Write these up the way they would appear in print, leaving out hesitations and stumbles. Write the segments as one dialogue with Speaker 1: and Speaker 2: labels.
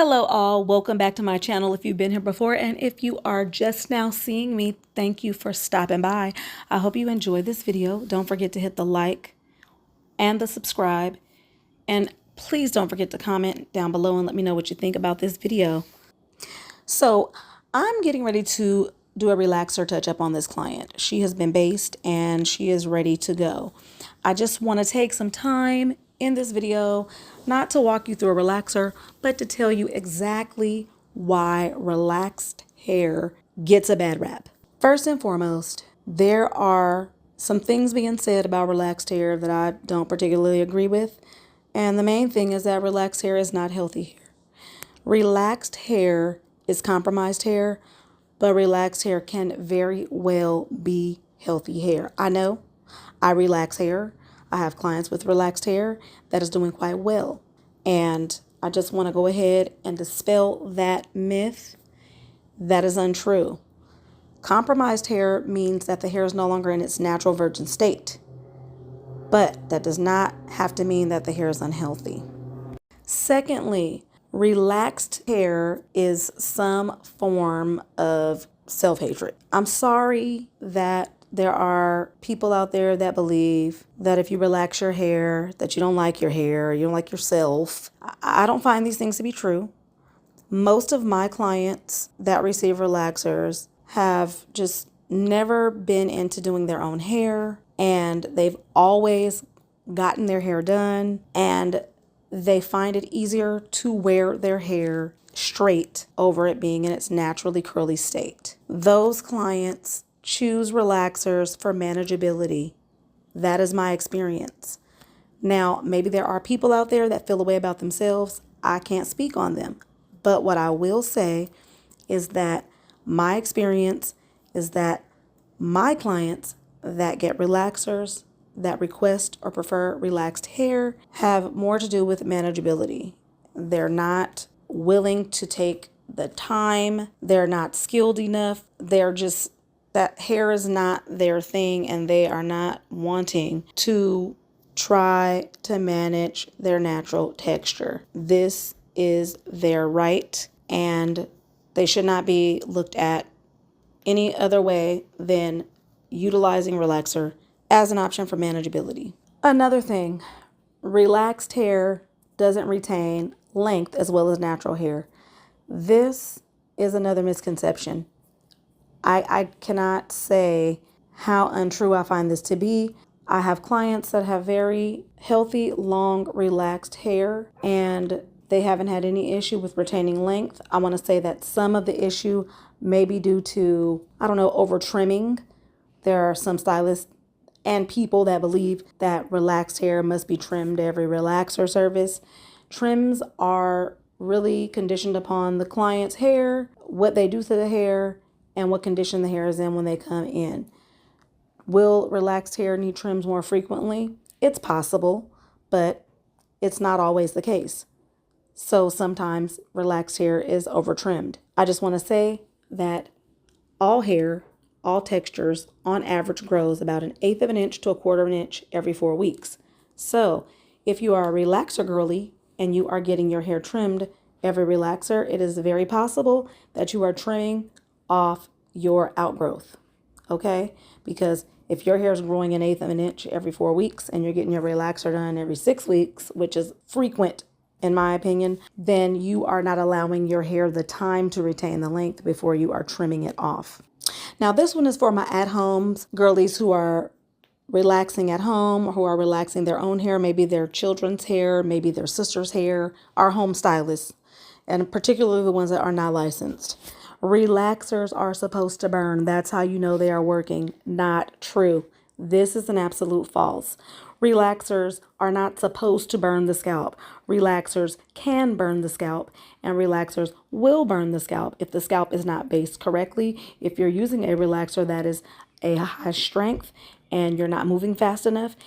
Speaker 1: Hello all, welcome back to my channel if you've been here before, and if you are just now seeing me, thank you for stopping by. I hope you enjoyed this video. Don't forget to hit the like and the subscribe, and please don't forget to comment down below and let me know what you think about this video. So I'm getting ready to do a relaxer touch up on this client. She has been based and she is ready to go. I just want to take some time in this video, not to walk you through a relaxer, but to tell you exactly why relaxed hair gets a bad rap. First and foremost, there are some things being said about relaxed hair that I don't particularly agree with. And the main thing is that relaxed hair is not healthy hair. Relaxed hair is compromised hair, but relaxed hair can very well be healthy hair. I know I relax hair. I have clients with relaxed hair that is doing quite well. And I just want to go ahead and dispel that myth. That is untrue. Compromised hair means that the hair is no longer in its natural virgin state. But that does not have to mean that the hair is unhealthy. Secondly, relaxed hair is some form of self-hatred. I'm sorry that there are people out there that believe that if you relax your hair, that you don't like your hair, you don't like yourself. I don't find these things to be true. Most of my clients that receive relaxers have just never been into doing their own hair, and they've always gotten their hair done, and they find it easier to wear their hair straight over it being in its naturally curly state. Those clients choose relaxers for manageability. That is my experience. Now, maybe there are people out there that feel a way about themselves. I can't speak on them. But what I will say is that my experience is that my clients that get relaxers, that request or prefer relaxed hair, have more to do with manageability. They're not willing to take the time. They're not skilled enough. That hair is not their thing, and they are not wanting to try to manage their natural texture. This is their right, and they should not be looked at any other way than utilizing relaxer as an option for manageability. Another thing, relaxed hair doesn't retain length as well as natural hair. This is another misconception. I cannot say how untrue I find this to be. I have clients that have very healthy, long, relaxed hair, and they haven't had any issue with retaining length. I want to say that some of the issue may be due to, over trimming. There are some stylists and people that believe that relaxed hair must be trimmed every relaxer service. Trims are really conditioned upon the client's hair, what they do to the hair, and what condition the hair is in when they come in. Will relaxed hair need trims more frequently? It's possible, but it's not always the case. So sometimes relaxed hair is over trimmed. I just want to say that all hair, all textures, on average grows about 1/8 of an inch to 1/4 of an inch every 4 weeks. So if you are a relaxer girly and you are getting your hair trimmed every relaxer, it is very possible that you are trimming off your outgrowth, okay? Because if your hair is growing 1/8 of an inch every 4 weeks and you're getting your relaxer done every 6 weeks, which is frequent in my opinion, then you are not allowing your hair the time to retain the length before you are trimming it off. Now, this one is for my at-homes girlies who are relaxing at home, or who are relaxing their own hair, maybe their children's hair, maybe their sister's hair, our home stylists, and particularly the ones that are not licensed. Relaxers are supposed to burn. That's how you know they are working. Not true. This is an absolute false. Relaxers are not supposed to burn the scalp. Relaxers can burn the scalp, and relaxers will burn the scalp if the scalp is not based correctly. If you're using a relaxer that is a high strength and you're not moving fast enough,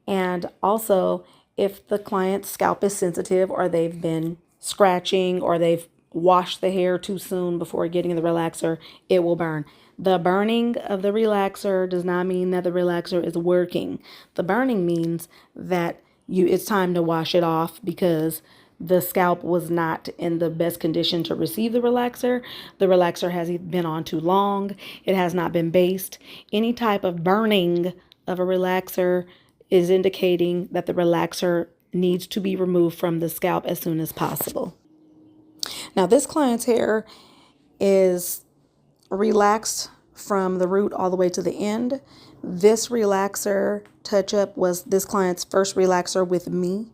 Speaker 1: and also if the client's scalp is sensitive, or they've been scratching, or they've washed the hair too soon before getting the relaxer, it will burn. The burning of the relaxer does not mean that the relaxer is working. The burning means that it's time to wash it off because the scalp was not in the best condition to receive the relaxer. The relaxer has been on too long. It has not been based. Any type of burning of a relaxer is indicating that the relaxer needs to be removed from the scalp as soon as possible. Now, this client's hair is relaxed from the root all the way to the end. This relaxer touch-up was this client's first relaxer with me.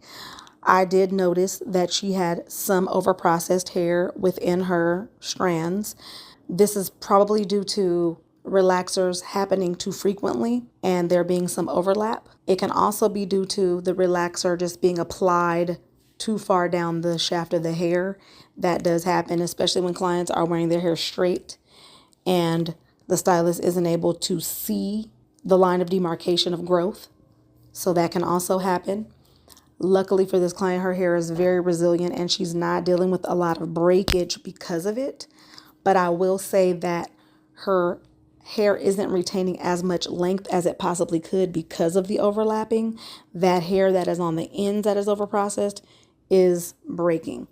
Speaker 1: I did notice that she had some overprocessed hair within her strands. This is probably due to relaxers happening too frequently and there being some overlap. It can also be due to the relaxer just being applied too far down the shaft of the hair. That does happen, especially when clients are wearing their hair straight and the stylist isn't able to see the line of demarcation of growth. So that can also happen. Luckily for this client, her hair is very resilient and she's not dealing with a lot of breakage because of it. But I will say that her hair isn't retaining as much length as it possibly could because of the overlapping. That hair that is on the ends that is overprocessed is breaking.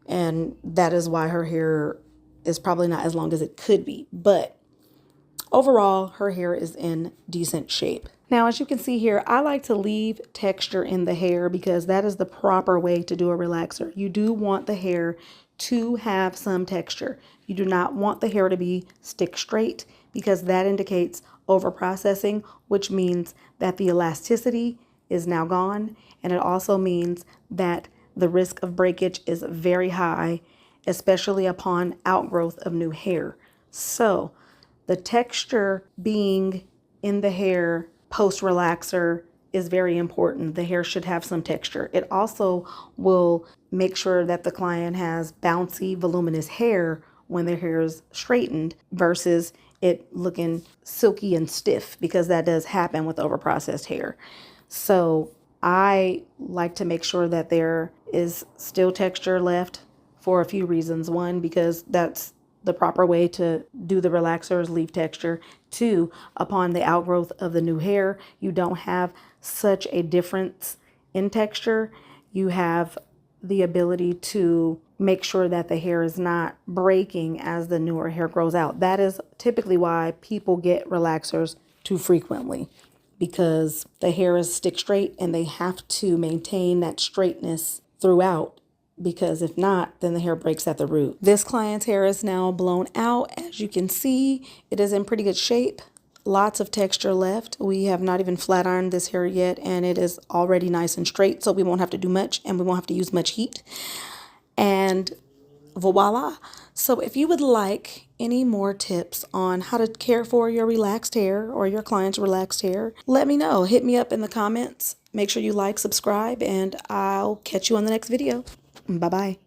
Speaker 1: And that is why her hair is probably not as long as it could be. But overall, her hair is in decent shape. Now, as you can see here, I like to leave texture in the hair because that is the proper way to do a relaxer. You do want the hair to have some texture. You do not want the hair to be stick straight because that indicates overprocessing, which means that the elasticity is now gone. And it also means that the risk of breakage is very high, especially upon outgrowth of new hair. So the texture being in the hair post-relaxer is very important. The hair should have some texture. It also will make sure that the client has bouncy, voluminous hair when their hair is straightened versus it looking silky and stiff, because that does happen with overprocessed hair. So I like to make sure that there is still texture left for a few reasons. One, because that's the proper way to do the relaxers, leave texture. Two, upon the outgrowth of the new hair, you don't have such a difference in texture. You have the ability to make sure that the hair is not breaking as the newer hair grows out. That is typically why people get relaxers too frequently, because the hair is stick straight and they have to maintain that straightness throughout, because if not, then the hair breaks at the root. This client's hair is now blown out. As you can see, it is in pretty good shape. Lots of texture left. We have not even flat ironed this hair yet, and it is already nice and straight, so we won't have to do much and we won't have to use much heat. And voila. So if you would like any more tips on how to care for your relaxed hair or your client's relaxed hair, let me know. Hit me up in the comments. Make sure you like, subscribe, and I'll catch you on the next video. Bye-bye.